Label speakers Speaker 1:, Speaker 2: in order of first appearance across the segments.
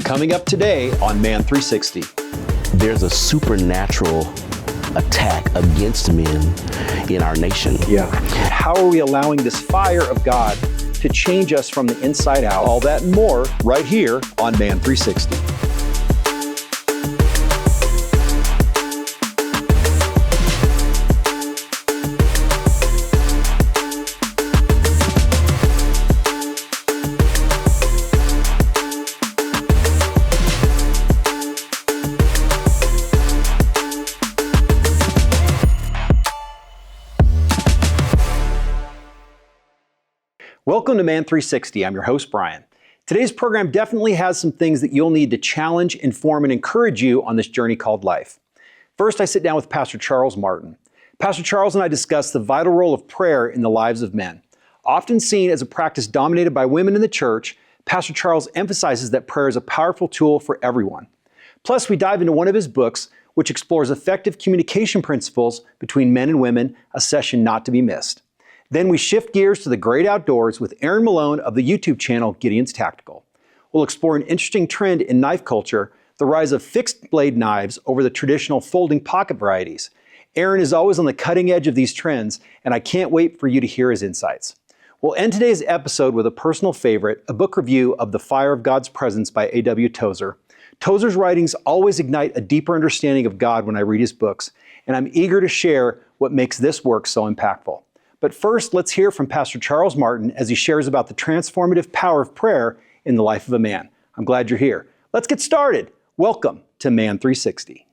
Speaker 1: Coming up today on Man 360.
Speaker 2: There's a supernatural attack against men in our nation.
Speaker 1: Yeah. How are we allowing this fire of God to change us from the inside out? All that and more right here on Man 360. Welcome to Man 360. I'm your host, Brian. Today's program definitely has some things that you'll need to challenge, inform, and encourage you on this journey called life. First, I sit down with Pastor Charles Martin. Pastor Charles and I discuss the vital role of prayer in the lives of men. Often seen as a practice dominated by women in the church, Pastor Charles emphasizes that prayer is a powerful tool for everyone. Plus, we dive into one of his books, which explores effective communication principles between men and women, a session not to be missed. Then we shift gears to the great outdoors with Aaron Malone of the YouTube channel Gideon's Tactical. We'll explore an interesting trend in knife culture, the rise of fixed blade knives over the traditional folding pocket varieties. Aaron is always on the cutting edge of these trends, and I can't wait for you to hear his insights. We'll end today's episode with a personal favorite, a book review of The Fire of God's Presence by A.W. Tozer. Tozer's writings always ignite a deeper understanding of God when I read his books, and I'm eager to share what makes this work so impactful. But first, let's hear from Pastor Charles Martin as he shares about the transformative power of prayer in the life of a man. I'm glad you're here. Let's get started. Welcome to Man 360.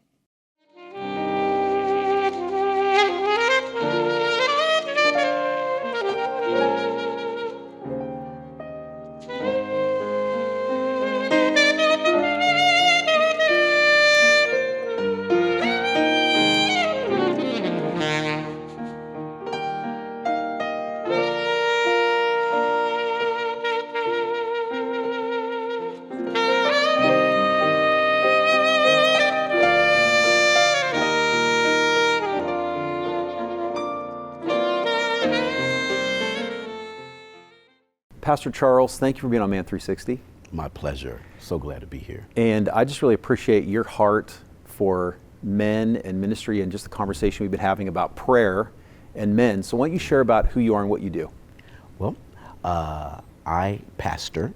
Speaker 1: Pastor Charles, thank you for being on Man 360.
Speaker 2: My pleasure. So glad to be here.
Speaker 1: And I just really appreciate your heart for men and ministry and just the conversation we've been having about prayer and men. So why don't you share about who you are and what you do?
Speaker 2: Well, I pastor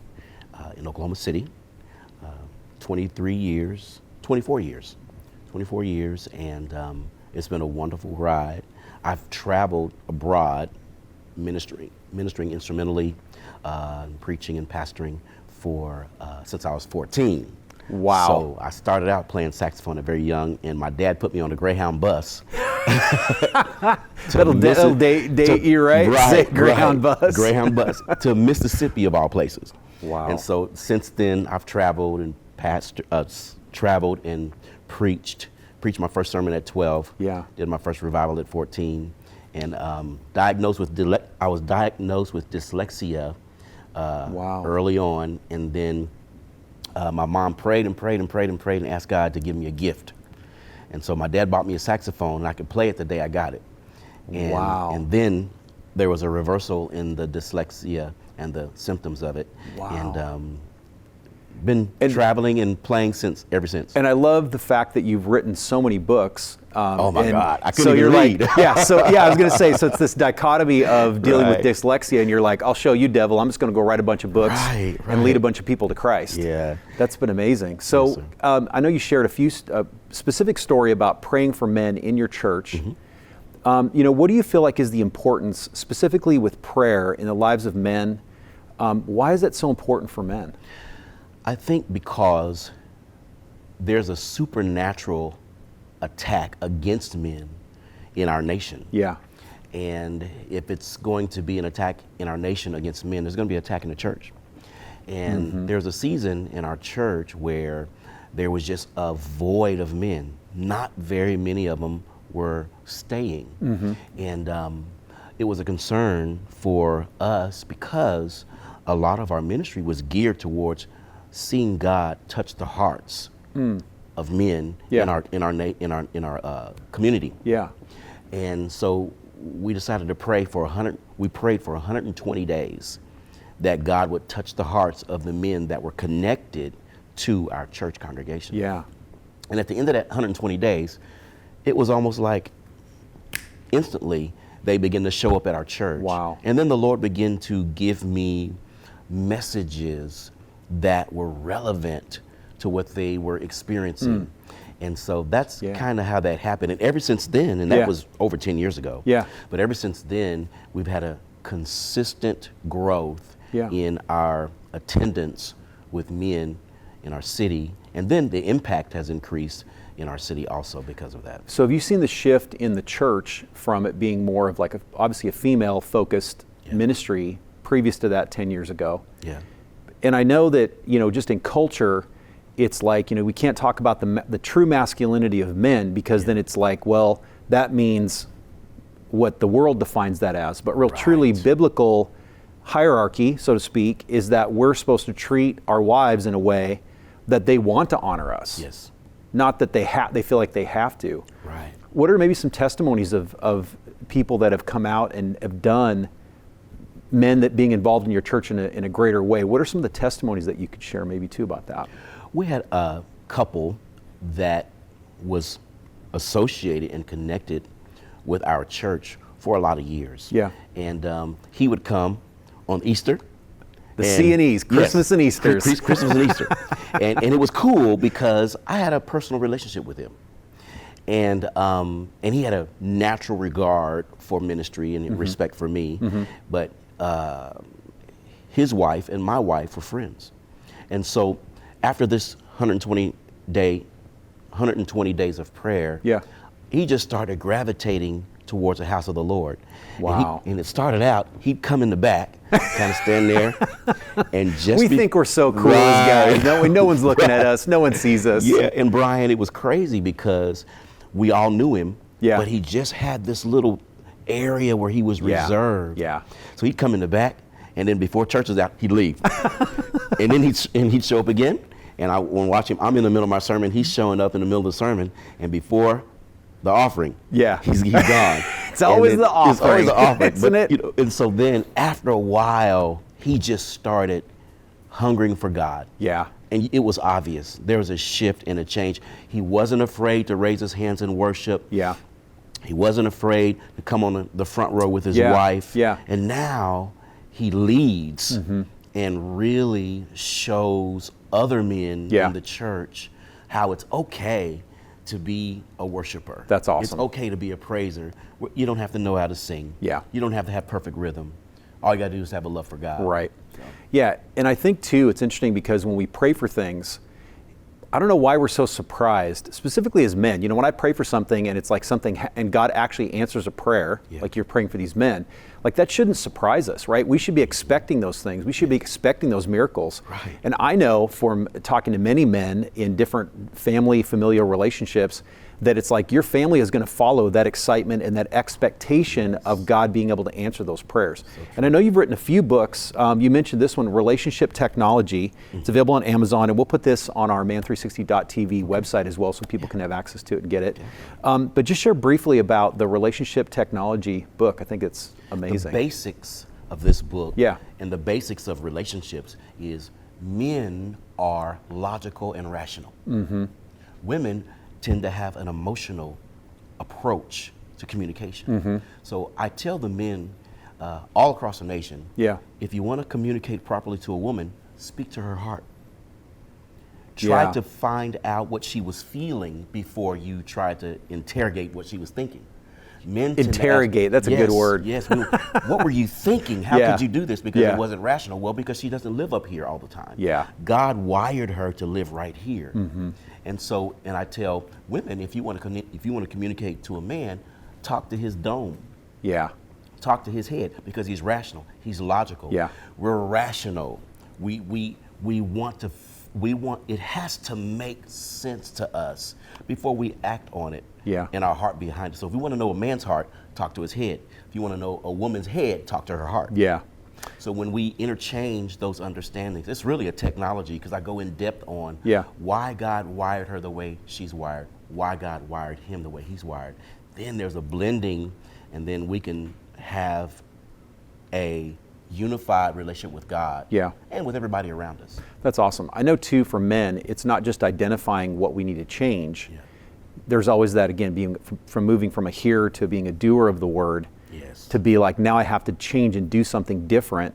Speaker 2: in Oklahoma City, 24 years, and it's been a wonderful ride. I've traveled abroad ministering instrumentally, preaching and pastoring for since I was 14.
Speaker 1: Wow.
Speaker 2: So I started out playing saxophone at very young, and my dad put me on a Greyhound bus.
Speaker 1: That'll date you, right?
Speaker 2: Right,
Speaker 1: Greyhound bus.
Speaker 2: Greyhound bus to Mississippi of all places.
Speaker 1: Wow.
Speaker 2: And so since then, I've traveled and traveled and preached my first sermon at 12.
Speaker 1: Yeah.
Speaker 2: Did my first revival at 14. And I was diagnosed with dyslexia
Speaker 1: Wow.
Speaker 2: early on, and then my mom prayed and asked God to give me a gift. And so my dad bought me a saxophone, and I could play it the day I got it. And,
Speaker 1: Wow.
Speaker 2: And then there was a reversal in the dyslexia and the symptoms of it.
Speaker 1: Wow.
Speaker 2: And been traveling and playing ever since.
Speaker 1: And I love the fact that you've written so many books.
Speaker 2: Oh my God, I couldn't
Speaker 1: so
Speaker 2: even
Speaker 1: you're
Speaker 2: read.
Speaker 1: Like, I was going to say, so it's this dichotomy of dealing
Speaker 2: Right.
Speaker 1: with dyslexia, and you're like, I'll show you, devil. I'm just going to go write a bunch of books
Speaker 2: Right.
Speaker 1: and lead a bunch of people to Christ.
Speaker 2: Yeah.
Speaker 1: That's been amazing. So
Speaker 2: Yes, sir.
Speaker 1: I know you shared a few specific story about praying for men in your church.
Speaker 2: Mm-hmm.
Speaker 1: What do you feel like is the importance, specifically with prayer in the lives of men? Why is that so important for men?
Speaker 2: I think because there's a supernatural attack against men in our nation.
Speaker 1: Yeah.
Speaker 2: And if it's going to be an attack in our nation against men, there's going to be an attack in the church. And there's a season in our church where there was just a void of men. Not very many of them were staying. And it was a concern for us because a lot of our ministry was geared towards seeing God touch the hearts of men in our community.
Speaker 1: Yeah.
Speaker 2: And so we decided to pray for 120 days that God would touch the hearts of the men that were connected to our church congregation.
Speaker 1: Yeah.
Speaker 2: And at the end of that 120 days, it was almost like instantly they began to show up at our church.
Speaker 1: Wow.
Speaker 2: And then the Lord began to give me messages that were relevant to what they were experiencing. And so that's kind of how that happened. And ever since then, and that was over 10 years ago.
Speaker 1: Yeah.
Speaker 2: But ever since then, we've had a consistent growth in our attendance with men in our city. And then the impact has increased in our city also because of that.
Speaker 1: So have you seen the shift in the church from it being more of like obviously a female focused ministry previous to that 10 years ago?
Speaker 2: Yeah.
Speaker 1: And I know that, just in culture, it's like, we can't talk about the true masculinity of men because then it's like, well, that means what the world defines that as. But truly biblical hierarchy, so to speak, is that we're supposed to treat our wives in a way that they want to honor us.
Speaker 2: Yes.
Speaker 1: Not that they feel like they have to.
Speaker 2: Right.
Speaker 1: What are maybe some testimonies of people that have come out and have done men that being involved in your church in a greater way? What are some of the testimonies that you could share maybe too about that?
Speaker 2: We had a couple that was associated and connected with our church for a lot of years.
Speaker 1: Yeah.
Speaker 2: And he would come on Easter.
Speaker 1: The C&Es, Christmas and Easter.
Speaker 2: Christmas and Easter. And it was cool because I had a personal relationship with him. And he had a natural regard for ministry and respect for me. But his wife and my wife were friends. And so after this 120 days of prayer, he just started gravitating towards the house of the Lord.
Speaker 1: Wow.
Speaker 2: And it started out, he'd come in the back, kind of stand there, and just
Speaker 1: think we're so cool as guys. No one's looking at us. No one sees us.
Speaker 2: Yeah, and Brian, it was crazy because we all knew him, but he just had this little area where he was reserved.
Speaker 1: Yeah.
Speaker 2: So he'd come in the back, and then before church was out, he'd leave. And then he'd show up again, and I would watch him. I'm in the middle of my sermon. He's showing up in the middle of the sermon, and before the offering, he's gone.
Speaker 1: It's always the offering.
Speaker 2: It's always the offering,
Speaker 1: isn't it?
Speaker 2: And so then after a while, he just started hungering for God.
Speaker 1: Yeah.
Speaker 2: And it was obvious. There was a shift and a change. He wasn't afraid to raise his hands in worship.
Speaker 1: Yeah.
Speaker 2: He wasn't afraid to come on the front row with his wife.
Speaker 1: Yeah.
Speaker 2: And now he leads and really shows other men in the church how it's okay to be a worshiper.
Speaker 1: That's awesome.
Speaker 2: It's okay to be a praiser. You don't have to know how to sing.
Speaker 1: Yeah.
Speaker 2: You don't have to have perfect rhythm. All you got to do is have a love for God.
Speaker 1: Right. So. Yeah, and I think too, it's interesting because when we pray for things, I don't know why we're so surprised, specifically as men. When I pray for something and it's like something, and God actually answers a prayer, like you're praying for these men, like that shouldn't surprise us, right? We should be expecting those things. We should be expecting those miracles.
Speaker 2: Right.
Speaker 1: And I know from talking to many men in different familial relationships that it's like your family is going to follow that excitement and that expectation of God being able to answer those prayers. So and I know you've written a few books. You mentioned this one, Relationship Technology. It's available on Amazon, and we'll put this on our man360.tv website as well so people can have access to it and get it. But just share briefly about the Relationship Technology book. I think it's amazing.
Speaker 2: The basics of this book
Speaker 1: Yeah.
Speaker 2: and the basics of relationships is men are logical and rational. Mm-hmm. Women tend to have an emotional approach to communication. Mm-hmm. So I tell the men all across the nation,
Speaker 1: Yeah.
Speaker 2: if you want to communicate properly to a woman, speak to her heart. Try
Speaker 1: Yeah.
Speaker 2: to find out what she was feeling before you try to interrogate what she was thinking. Men tend to
Speaker 1: Interrogate, that's a good word.
Speaker 2: Yes. What were you thinking? How
Speaker 1: Yeah.
Speaker 2: could you do this? Because
Speaker 1: Yeah.
Speaker 2: it wasn't rational. Well, because she doesn't live up here all the time.
Speaker 1: Yeah.
Speaker 2: God wired her to live right here. Mm-hmm. And I tell women, if you want to communicate to a man, talk to his dome.
Speaker 1: Yeah.
Speaker 2: Talk to his head, because he's rational. He's logical.
Speaker 1: Yeah.
Speaker 2: We're rational. We want it has to make sense to us before we act on it.
Speaker 1: Yeah.
Speaker 2: And our heart behind it. So if you want to know a man's heart, talk to his head. If you want to know a woman's head, talk to her heart.
Speaker 1: Yeah.
Speaker 2: So when we interchange those understandings, it's really a technology, because I go in depth on why God wired her the way she's wired, why God wired him the way he's wired. Then there's a blending, and then we can have a unified relationship with God and with everybody around us.
Speaker 1: That's awesome. I know too, for men, it's not just identifying what we need to change. There's always that, again, being from moving from a hearer to being a doer of the word, to be like, now I have to change and do something different.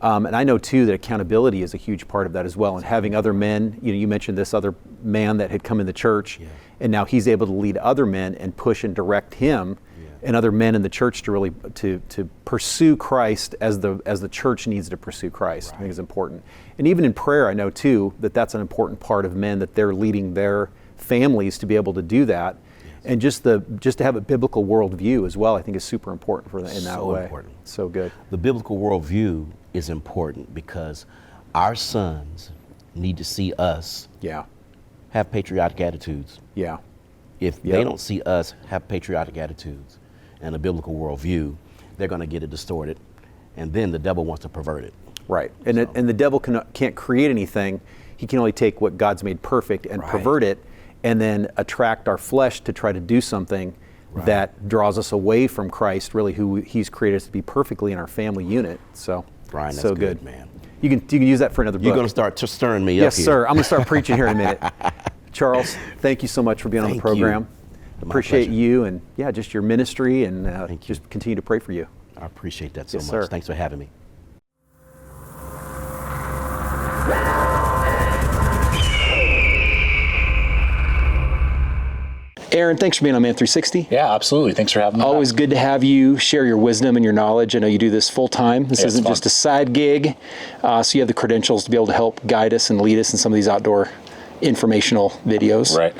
Speaker 1: And I know too that accountability is a huge part of that as well. And having other men, you mentioned this other man that had come in the church, and now he's able to lead other men and push and direct him and other men in the church to really to pursue Christ as the church needs to pursue Christ. I think is important. And even in prayer, I know too that that's an important part of men, that they're leading their families to be able to do that. And just to have a biblical worldview as well, I think is super important for in that way.
Speaker 2: Important.
Speaker 1: So good.
Speaker 2: The biblical worldview is important because our sons need to see us have patriotic attitudes. If they don't see us have patriotic attitudes and a biblical worldview, they're going to get it distorted, and then the devil wants to pervert it.
Speaker 1: Right, and the devil can't create anything. He can only take what God's made perfect and pervert it, and then attract our flesh to try to do something that draws us away from Christ, really, who He's created us to be perfectly in our family unit. So,
Speaker 2: Brian, that's
Speaker 1: so good,
Speaker 2: man.
Speaker 1: You can use that for another book.
Speaker 2: You're going to start stirring me up here.
Speaker 1: Yes, sir. I'm going to start preaching here in a minute. Charles, thank you so much for being on the program. Appreciate you and just your ministry, and just continue to pray for you.
Speaker 2: I appreciate that so much.
Speaker 1: Sir.
Speaker 2: Thanks for having me.
Speaker 1: Aaron, thanks for being on Man 360.
Speaker 3: Yeah, absolutely. Thanks for having me.
Speaker 1: Always good to have you share your wisdom and your knowledge. I know you do this full time. This isn't just a side gig. So you have the credentials to be able to help guide us and lead us in some of these outdoor informational videos.
Speaker 3: Right.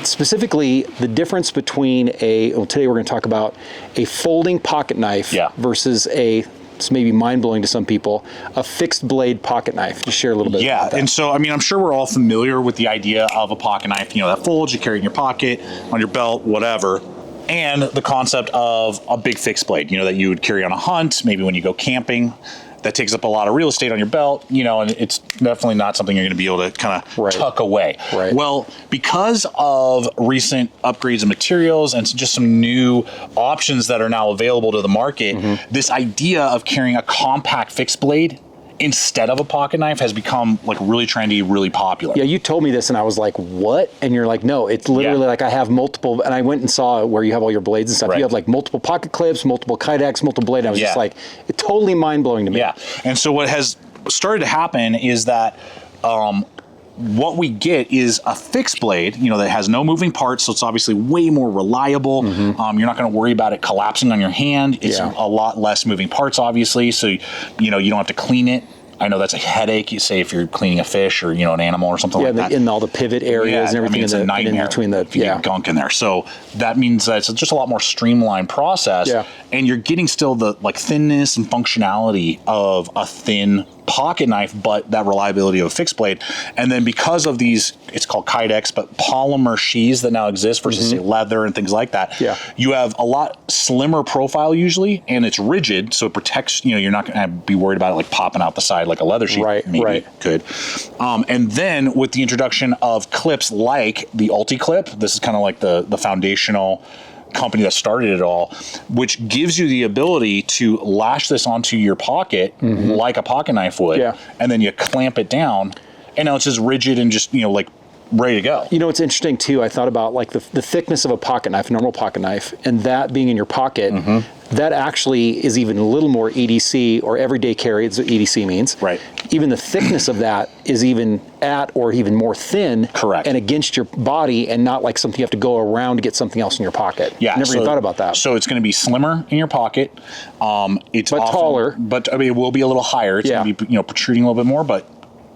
Speaker 1: Specifically, the difference between today we're going to talk about a folding pocket knife versus it's maybe mind-blowing to some people, a fixed blade pocket knife. Just share a little bit about that.
Speaker 3: And so, I'm sure we're all familiar with the idea of a pocket knife, that folds, you carry it in your pocket, on your belt, whatever. And the concept of a big fixed blade, that you would carry on a hunt, maybe when you go camping. That takes up a lot of real estate on your belt, and it's definitely not something you're going to be able to kind of tuck away. Well, because of recent upgrades in materials and just some new options that are now available to the market, this idea of carrying a compact fixed blade instead of a pocket knife has become like really trendy, really popular.
Speaker 1: Yeah, you told me this and I was like, what? And you're like, no, it's literally like I have multiple, and I went and saw where you have all your blades and stuff. You have like multiple pocket clips, multiple kydex, multiple blade. And I was just like, it's totally mind-blowing to me.
Speaker 3: Yeah, and so what has started to happen is that what we get is a fixed blade, that has no moving parts, so it's obviously way more reliable. You're not going to worry about it collapsing on your hand. It's a lot less moving parts, obviously, so you don't have to clean it. I know that's a headache. You say if you're cleaning a fish or an animal or something like that.
Speaker 1: In all the pivot areas and everything.
Speaker 3: It's a nightmare
Speaker 1: in between
Speaker 3: if you get gunk in there. So that means that it's just a lot more streamlined process, and you're getting still the thinness and functionality of a thin pocket knife, but that reliability of a fixed blade. And then because of these, it's called kydex, but polymer sheaths that now exist versus say leather and things like that, you have a lot slimmer profile usually, and it's rigid, so it protects, you're not going to be worried about it like popping out the side like a leather sheath could. And then with the introduction of clips like the Ulti-Clip, this is kind of like the foundational company that started it all, which gives you the ability to lash this onto your pocket like a pocket knife would, and then you clamp it down, and now it's just rigid and just ready to go.
Speaker 1: It's interesting too. I thought about like the thickness of a pocket knife, a normal pocket knife, and that being in your pocket. That actually is even a little more EDC, or everyday carry, that's what EDC means. Even the thickness of that is even or even more thin. And against your body, and not like something you have to go around to get something else in your pocket. Never even thought about that.
Speaker 3: So it's going to be slimmer in your pocket. It's
Speaker 1: taller.
Speaker 3: But it will be a little higher. It's going to be protruding a little bit more, but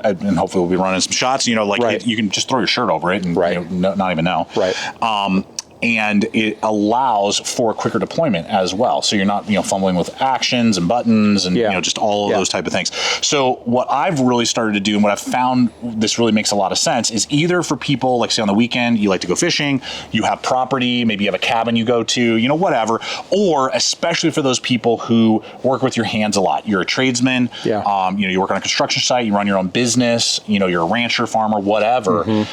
Speaker 3: and hopefully we'll be running some shots. You can just throw your shirt over it and not even know. And it allows for quicker deployment as well. So you're not, fumbling with actions and buttons and, just all of those type of things. So what I've really started to do, and what I've found this really makes a lot of sense, is either for people, like say on the weekend, you like to go fishing, you have property, maybe you have a cabin you go to, whatever, or especially for those people who work with your hands a lot. You're a tradesman, you work on a construction site, you run your own business, you're a rancher, farmer, whatever.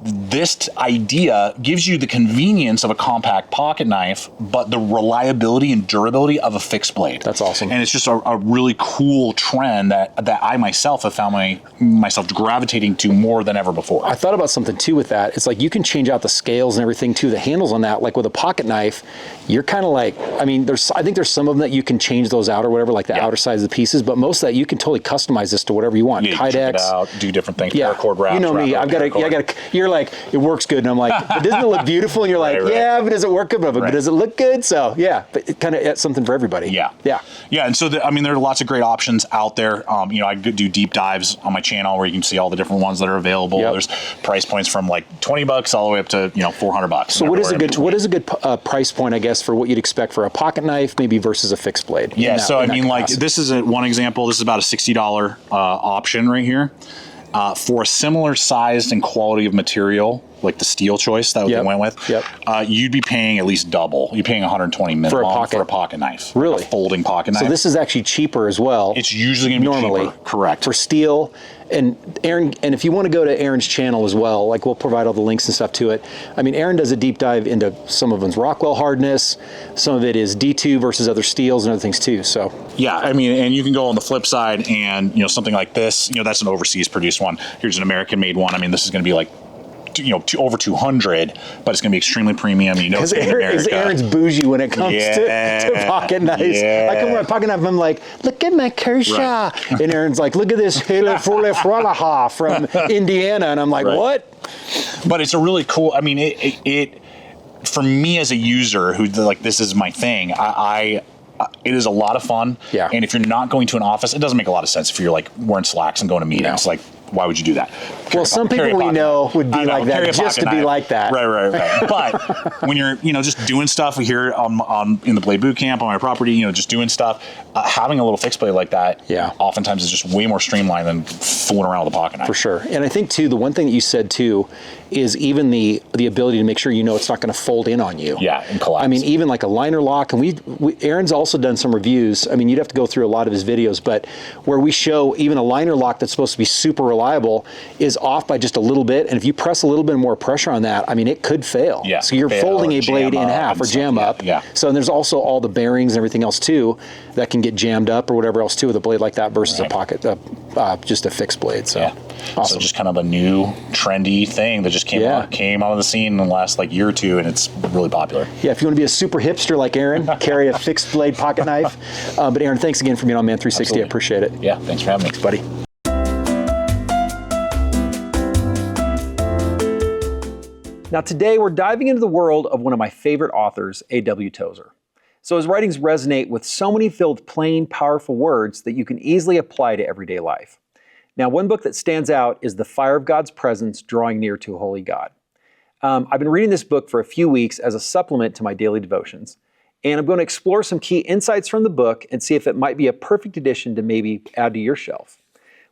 Speaker 3: This idea gives you the convenience convenience of a compact pocket knife, but the reliability and durability of a fixed blade.
Speaker 1: That's awesome.
Speaker 3: And it's just a really cool trend that I myself have found myself gravitating to more than ever before.
Speaker 1: I thought about something too with that. It's like you can change out the scales and everything too, the handles on that. Like with a pocket knife, you're kind of like, I mean, I think there's some of them that you can change those out or whatever, like the outer sides of the pieces, but most of that you can totally customize this to whatever you want.
Speaker 3: Yeah, you
Speaker 1: Kydex,
Speaker 3: it out, do different things, paracord wraps.
Speaker 1: You know me, you're like, it works good. And I'm like, but doesn't it look beautiful? And you're like,
Speaker 3: right.
Speaker 1: Yeah, but does it work good? But does it look good? So yeah, but it kind of it's something for everybody.
Speaker 3: Yeah. And so, there are lots of great options out there. I do deep dives on my channel where you can see all the different ones that are available. Yep. There's price points from like $20 all the way up to, $400.
Speaker 1: So what is a good price point, I guess, for what you'd expect for a pocket knife, maybe versus a fixed blade?
Speaker 3: Yeah. This is one example. This is about a $60 option right here. For a similar sized and quality of material, like the steel choice that we went with, you'd be paying at least double. You're paying $120 minimum for a pocket knife.
Speaker 1: Really?
Speaker 3: A folding pocket knife.
Speaker 1: So this is actually cheaper as well.
Speaker 3: It's usually going to be cheaper. Correct.
Speaker 1: For steel. And Aaron, and if you want to go to Aaron's channel as well, like we'll provide all the links and stuff to it. I mean, Aaron does a deep dive into some of them's Rockwell hardness, some of it is D2 versus other steels and other things too. So
Speaker 3: yeah, I mean, and you can go on the flip side and something like this, that's an overseas produced one. Here's an American made one. I mean, this is going to be like over 200, but it's going to be extremely premium. Because
Speaker 1: Aaron's bougie when it comes to pocket knives.
Speaker 3: Yeah.
Speaker 1: I come with a pocket knife, I'm like, look at my Kershaw. Right. And Aaron's like, look at this Hela Frolaha from Indiana. And I'm like, what?
Speaker 3: But it's a really cool, I mean, it for me as a user who this is my thing, it is a lot of fun.
Speaker 1: Yeah.
Speaker 3: And if you're not going to an office, it doesn't make a lot of sense if you're like wearing slacks and going to meetings. Like, why would you do that?
Speaker 1: Well, some people we know would be like that just to be like that.
Speaker 3: Right. But when you're, just doing stuff here in the Blade Boot Camp on my property, just doing stuff, having a little fixed blade like that, oftentimes is just way more streamlined than fooling around with a pocket knife.
Speaker 1: For sure. And I think too, the one thing that you said too is even the ability to make sure it's not going to fold in on you.
Speaker 3: Yeah, and collapse.
Speaker 1: I mean, even like a liner lock, and Aaron's also done some reviews. I mean, you'd have to go through a lot of his videos, but where we show even a liner lock that's supposed to be super reliable is off by just a little bit, and if you press a little bit more pressure on that, I mean, it could fail.
Speaker 3: Yeah,
Speaker 1: so you're folding a blade in half or jam up.
Speaker 3: Yeah.
Speaker 1: So and there's also all the bearings and everything else too that can get jammed up or whatever else too with a blade like that versus a pocket, just a fixed blade. So awesome.
Speaker 3: So just kind of a new trendy thing that just came out of the scene in the last year or two, and it's really popular. Yeah,
Speaker 1: if you want to be a super hipster like Aaron, carry a fixed blade pocket knife. But Aaron, thanks again for being on Man 360.
Speaker 3: Absolutely.
Speaker 1: I appreciate it.
Speaker 3: Yeah, thanks for having me.
Speaker 1: Thanks, buddy. Now today we're diving into the world of one of my favorite authors, A.W. Tozer. So his writings resonate with so many filled with plain, powerful words that you can easily apply to everyday life. Now one book that stands out is The Fire of God's Presence, Drawing Near to a Holy God. I've been reading this book for a few weeks as a supplement to my daily devotions, and I'm going to explore some key insights from the book and see if it might be a perfect addition to maybe add to your shelf.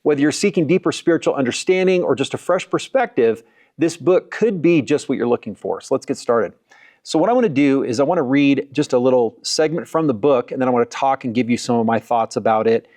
Speaker 1: Whether you're seeking deeper spiritual understanding or just a fresh perspective, this book could be just what you're looking for. So let's get started. So what I want to do is I want to read just a little segment from the book, and then I want to talk and give you some of my thoughts about it.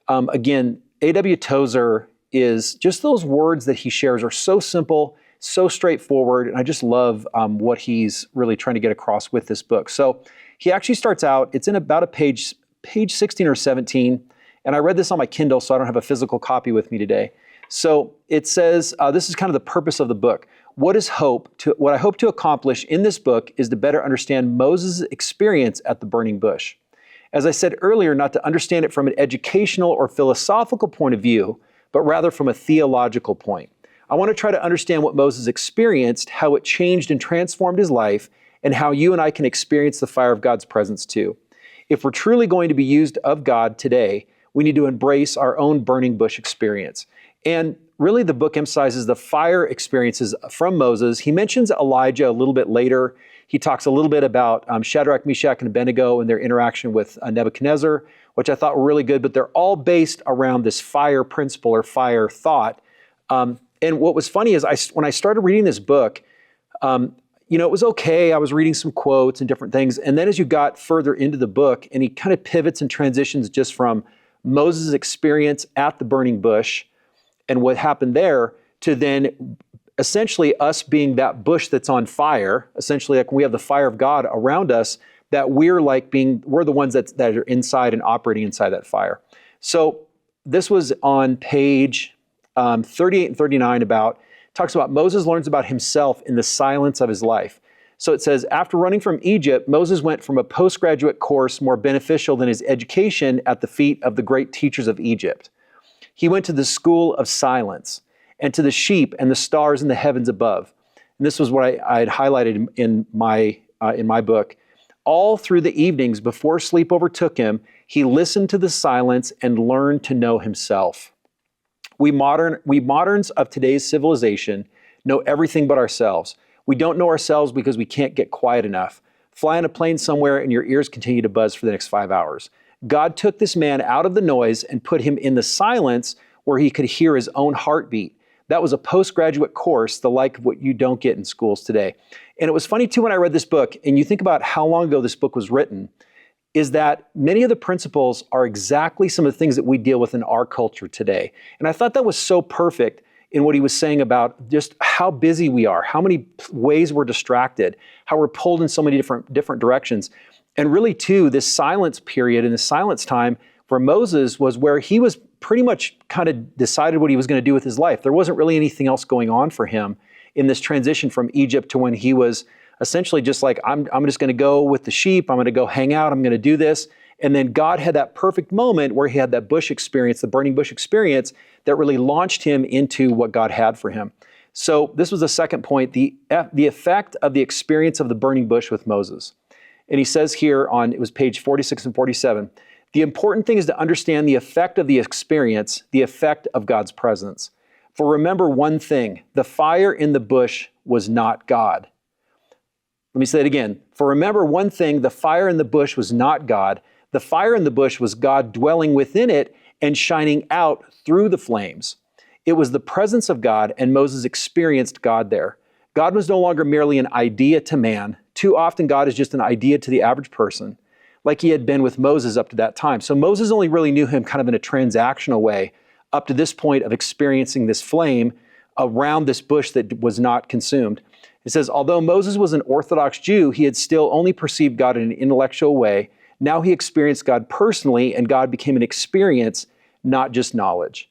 Speaker 1: Again, A.W. Tozer is just those words that he shares are so simple, so straightforward, and I just love what he's really trying to get across with this book. So he actually starts out, it's in about a page 16 or 17, and I read this on my Kindle, so I don't have a physical copy with me today. So it says, this is kind of the purpose of the book. What I hope to accomplish in this book is to better understand Moses' experience at the burning bush. As I said earlier, not to understand it from an educational or philosophical point of view, but rather from a theological point. I want to try to understand what Moses experienced, how it changed and transformed his life, and how you and I can experience the fire of God's presence too. If we're truly going to be used of God today, we need to embrace our own burning bush experience. And really the book emphasizes the fire experiences from Moses. He mentions Elijah a little bit later. He talks a little bit about Shadrach, Meshach, and Abednego and their interaction with Nebuchadnezzar, which I thought were really good, but they're all based around this fire principle or fire thought. And what was funny is when I started reading this book, it was okay. I was reading some quotes and different things. And then as you got further into the book, and he kind of pivots and transitions just from Moses' experience at the burning bush and what happened there to then essentially us being that bush that's on fire, essentially like when we have the fire of God around us, that we're the ones that are inside and operating inside that fire. So this was on page 38 and 39 talks about Moses learns about himself in the silence of his life. So it says, after running from Egypt, Moses went from a postgraduate course more beneficial than his education at the feet of the great teachers of Egypt. He went to the school of silence and to the sheep and the stars in the heavens above. And this was what I had highlighted in my book. All through the evenings before sleep overtook him, he listened to the silence and learned to know himself. We moderns of today's civilization know everything but ourselves. We don't know ourselves because we can't get quiet enough. Fly on a plane somewhere and your ears continue to buzz for the next 5 hours. God took this man out of the noise and put him in the silence where he could hear his own heartbeat. That was a postgraduate course, the like of what you don't get in schools today. And it was funny too when I read this book, and you think about how long ago this book was written, is that many of the principles are exactly some of the things that we deal with in our culture today. And I thought that was so perfect in what he was saying about just how busy we are, how many ways we're distracted, how we're pulled in so many different directions. And really too, this silence period and this silence time for Moses was where he was pretty much kind of decided what he was going to do with his life. There wasn't really anything else going on for him in this transition from Egypt to when he was essentially just like, I'm just going to go with the sheep, I'm going to go hang out, I'm going to do this. And then God had that perfect moment where he had that bush experience, the burning bush experience, that really launched him into what God had for him. So this was the second point, the effect of the experience of the burning bush with Moses. And he says here it was page 46 and 47, the important thing is to understand the effect of the experience, the effect of God's presence. For remember one thing, the fire in the bush was not God. Let me say it again. For remember one thing, the fire in the bush was not God. The fire in the bush was God dwelling within it and shining out through the flames. It was the presence of God, and Moses experienced God there. God was no longer merely an idea to man. Too often God is just an idea to the average person, like he had been with Moses up to that time. So Moses only really knew him kind of in a transactional way up to this point of experiencing this flame around this bush that was not consumed. It says, although Moses was an Orthodox Jew, he had still only perceived God in an intellectual way. Now he experienced God personally, and God became an experience, not just knowledge.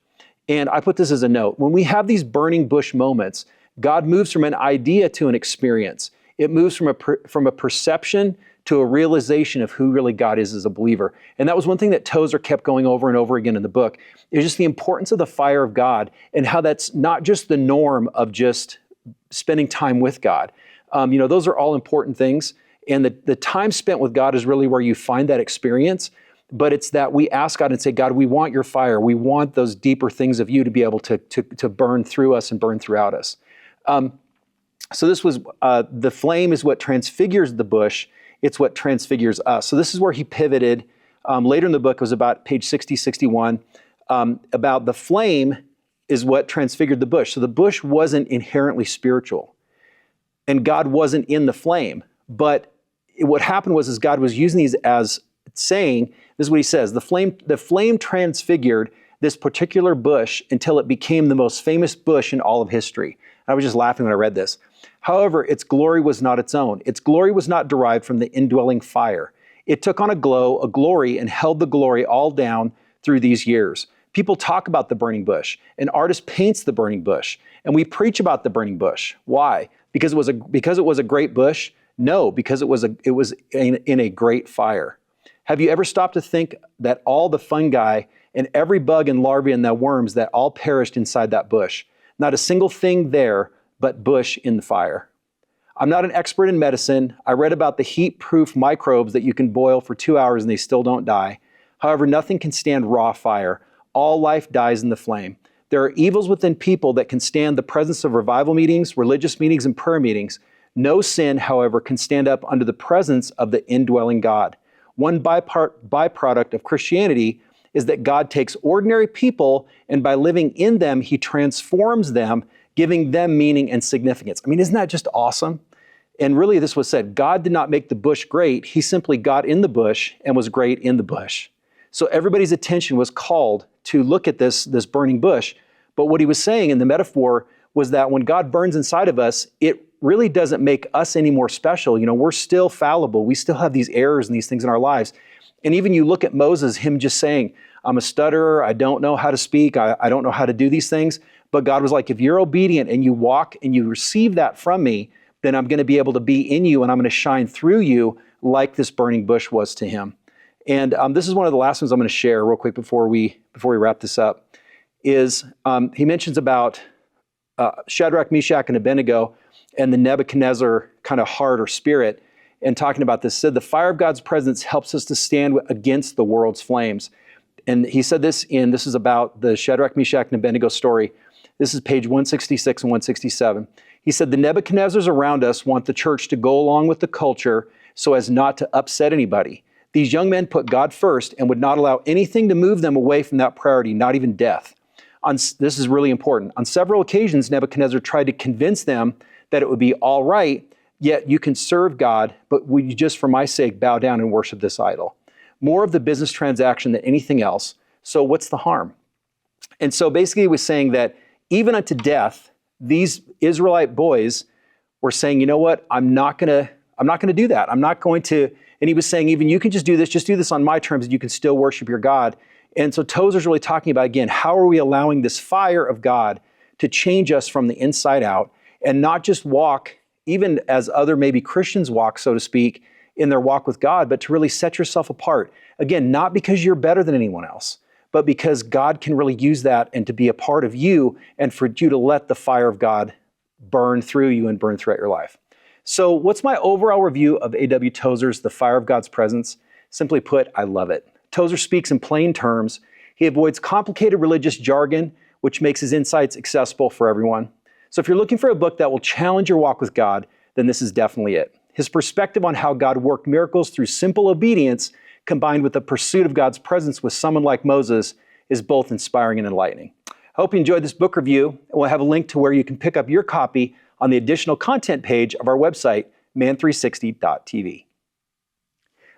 Speaker 1: And I put this as a note. When we have these burning bush moments, God moves from an idea to an experience. It moves from a perception to a realization of who really God is as a believer. And that was one thing that Tozer kept going over and over again in the book. It was just the importance of the fire of God and how that's not just the norm of just spending time with God. Those are all important things. And the time spent with God is really where you find that experience. But it's that we ask God and say, God, we want your fire. We want those deeper things of you to be able to burn through us and burn throughout us. So this was, the flame is what transfigures the bush. It's what transfigures us. So this is where he pivoted. Later in the book, it was about page 60, 61, about the flame is what transfigured the bush. So the bush wasn't inherently spiritual, and God wasn't in the flame. But what happened was God was using these as saying, this is what he says, the flame transfigured this particular bush until it became the most famous bush in all of history. I was just laughing when I read this. However, its glory was not its own. Its glory was not derived from the indwelling fire. It took on a glory, and held the glory all down through these years. People talk about the burning bush. An artist paints the burning bush, and we preach about the burning bush. Why? Because it was a great bush? No, because it was in a great fire. Have you ever stopped to think that all the fungi and every bug and larvae and the worms that all perished inside that bush? Not a single thing there, but bush in the fire. I'm not an expert in medicine. I read about the heat-proof microbes that you can boil for 2 hours and they still don't die. However, nothing can stand raw fire. All life dies in the flame. There are evils within people that can stand the presence of revival meetings, religious meetings, and prayer meetings. No sin, however, can stand up under the presence of the indwelling God. One byproduct of Christianity is that God takes ordinary people, and by living in them, he transforms them, giving them meaning and significance. I mean, isn't that just awesome? And really, this was said, God did not make the bush great. He simply got in the bush and was great in the bush. So everybody's attention was called to look at this burning bush. But what he was saying in the metaphor was that when God burns inside of us, it really doesn't make us any more special. We're still fallible. We still have these errors and these things in our lives. And even you look at Moses, him just saying, I'm a stutterer. I don't know how to speak. I don't know how to do these things. But God was like, if you're obedient and you walk and you receive that from me, then I'm going to be able to be in you and I'm going to shine through you like this burning bush was to him. And this is one of the last ones I'm going to share real quick before we wrap this up, is he mentions about Shadrach, Meshach, and Abednego and the Nebuchadnezzar kind of heart or spirit, and talking about this, said the fire of God's presence helps us to stand against the world's flames. And he said this is about the Shadrach, Meshach, and Abednego story. This is page 166 and 167. He said, the Nebuchadnezzars around us want the church to go along with the culture so as not to upset anybody. These young men put God first and would not allow anything to move them away from that priority, not even death. This is really important. On several occasions, Nebuchadnezzar tried to convince them that it would be all right, yet you can serve God, but would you just for my sake bow down and worship this idol? More of the business transaction than anything else. So what's the harm? And so basically he was saying that even unto death, these Israelite boys were saying, you know what, I'm not going to do that. I'm not going to, and he was saying, even you can just do this on my terms, and you can still worship your God. And so Tozer's really talking about, again, how are we allowing this fire of God to change us from the inside out and not just walk, even as other maybe Christians walk, so to speak, in their walk with God, but to really set yourself apart. Again, not because you're better than anyone else, but because God can really use that and to be a part of you and for you to let the fire of God burn through you and burn throughout your life. So what's my overall review of A.W. Tozer's The Fire of God's Presence? Simply put, I love it. Tozer speaks in plain terms. He avoids complicated religious jargon, which makes his insights accessible for everyone. So if you're looking for a book that will challenge your walk with God, then this is definitely it. His perspective on how God worked miracles through simple obedience combined with the pursuit of God's presence with someone like Moses is both inspiring and enlightening. I hope you enjoyed this book review, and we'll have a link to where you can pick up your copy on the additional content page of our website, man360.tv.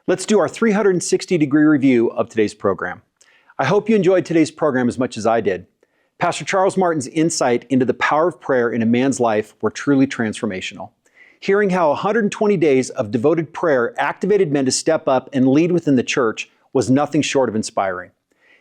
Speaker 1: Let's do our 360-degree review of today's program. I hope you enjoyed today's program as much as I did. Pastor Charles Martin's insight into the power of prayer in a man's life were truly transformational. Hearing how 120 days of devoted prayer activated men to step up and lead within the church was nothing short of inspiring.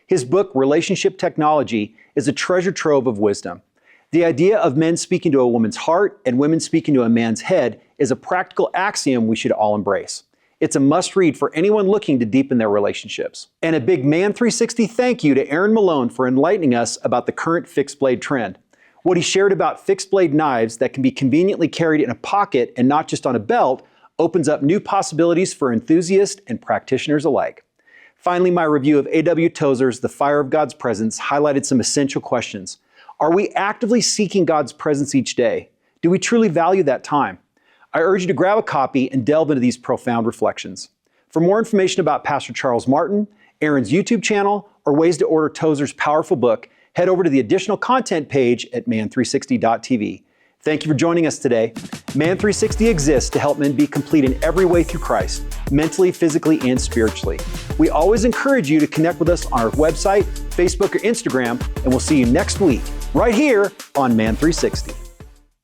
Speaker 1: His book, Relationship Technology, is a treasure trove of wisdom. The idea of men speaking to a woman's heart and women speaking to a man's head is a practical axiom we should all embrace. It's a must-read for anyone looking to deepen their relationships. And a big Man 360 thank you to Aaron Malone for enlightening us about the current fixed blade trend. What he shared about fixed blade knives that can be conveniently carried in a pocket and not just on a belt opens up new possibilities for enthusiasts and practitioners alike. Finally, my review of A.W. Tozer's The Fire of God's Presence highlighted some essential questions. Are we actively seeking God's presence each day? Do we truly value that time? I urge you to grab a copy and delve into these profound reflections. For more information about Pastor Charles Martin, Aaron's YouTube channel, or ways to order Tozer's powerful book, head over to the additional content page at man360.tv. Thank you for joining us today. Man 360 exists to help men be complete in every way through Christ, mentally, physically, and spiritually. We always encourage you to connect with us on our website, Facebook, or Instagram, and we'll see you next week, right here on Man 360.